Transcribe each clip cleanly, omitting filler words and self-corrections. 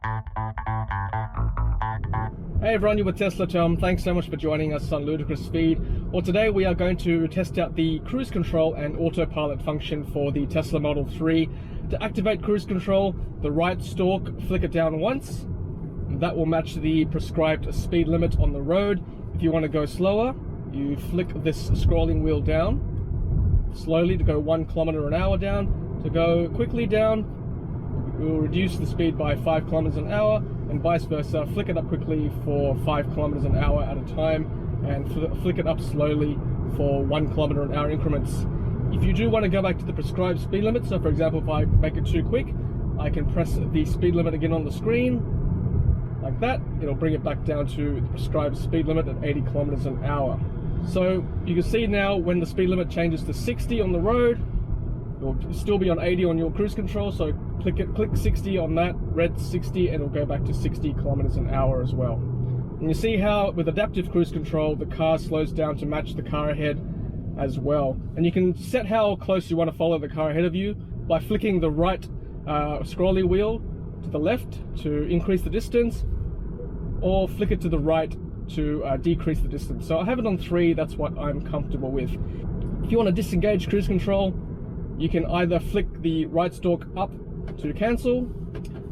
Hey everyone, you're with Tesla Tom. Thanks so much for joining us on Ludicrous Feed. Well, today we are going to test out the cruise control and autopilot function for the Tesla Model 3. To activate cruise control, the right stalk, flick it down once. That will match the prescribed speed limit on the road. If you want to go slower, you flick this scrolling wheel down slowly to go 1 kilometer an hour down. To go quickly down, we'll reduce the speed by 5 kilometers an hour, and vice versa. Flick it up quickly for 5 kilometers an hour at a time, and flick it up slowly for 1 kilometer an hour increments. If you do want to go back to the prescribed speed limit, so for example, if I make it too quick, I can press the speed limit again on the screen, like that. It'll bring it back down to the prescribed speed limit at 80 kilometers an hour. So you can see now when the speed limit changes to 60 on the road, it'll still be on 80 on your cruise control, so click 60 on that, red 60, and it'll go back to 60 kilometers an hour as well. And you see how with adaptive cruise control, the car slows down to match the car ahead as well. And you can set how close you want to follow the car ahead of you by flicking the right scrolling wheel to the left to increase the distance, or flick it to the right to decrease the distance. So I have it on 3, that's what I'm comfortable with. If you want to disengage cruise control, you can either flick the right stalk up to cancel,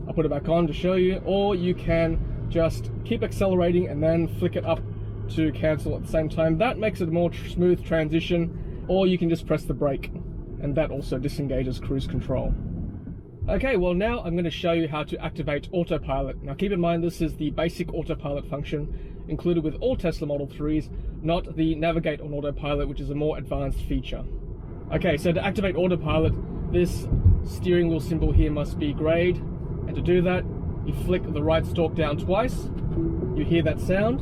I'll put it back on to show you, or you can just keep accelerating and then flick it up to cancel at the same time. That makes it a more smooth transition, or you can just press the brake, and that also disengages cruise control. Okay, well now I'm going to show you how to activate autopilot. Now keep in mind this is the basic autopilot function included with all Tesla Model 3s, not the navigate on autopilot, which is a more advanced feature. Okay, so to activate autopilot, this steering wheel symbol here must be grayed, and to do that, you flick the right stalk down twice, you hear that sound,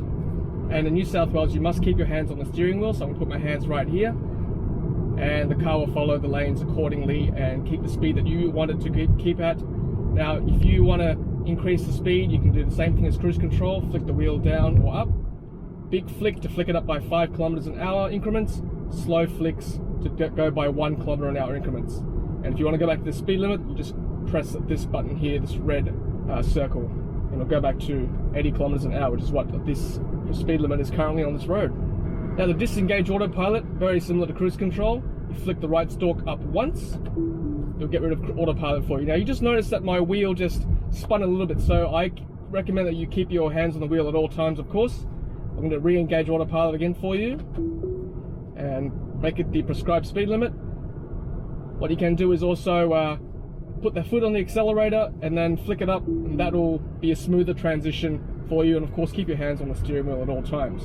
and in New South Wales you must keep your hands on the steering wheel, so I'm going to put my hands right here, and the car will follow the lanes accordingly and keep the speed that you want it to keep at. Now, if you want to increase the speed, you can do the same thing as cruise control, flick the wheel down or up, big flick to flick it up by 5 kilometers an hour increments, slow flicks to go by 1 kilometer an hour increments. And if you want to go back to the speed limit, you just press this button here, this red circle, and it'll go back to 80 kilometers an hour, which is what this speed limit is currently on this road. Now the disengage autopilot, very similar to cruise control. You flick the right stalk up once, it'll get rid of autopilot for you. Now you just notice that my wheel just spun a little bit, so I recommend that you keep your hands on the wheel at all times, of course. I'm going to re-engage autopilot again for you and make it the prescribed speed limit. What you can do is also put the foot on the accelerator and then flick it up, and that will be a smoother transition for you, and of course keep your hands on the steering wheel at all times.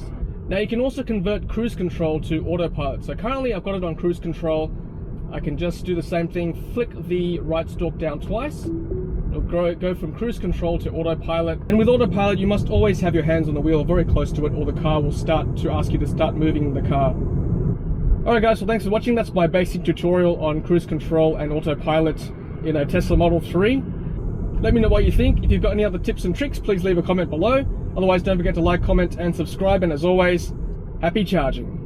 Now you can also convert cruise control to autopilot. So currently I've got it on cruise control. I can just do the same thing, flick the right stalk down twice. It'll go from cruise control to autopilot. And with autopilot, you must always have your hands on the wheel very close to it, or the car will start to ask you to start moving the car. Alright guys, well thanks for watching. That's my basic tutorial on cruise control and autopilot in a Tesla Model 3. Let me know what you think. If you've got any other tips and tricks, please leave a comment below. Otherwise, don't forget to like, comment, and subscribe. And as always, happy charging.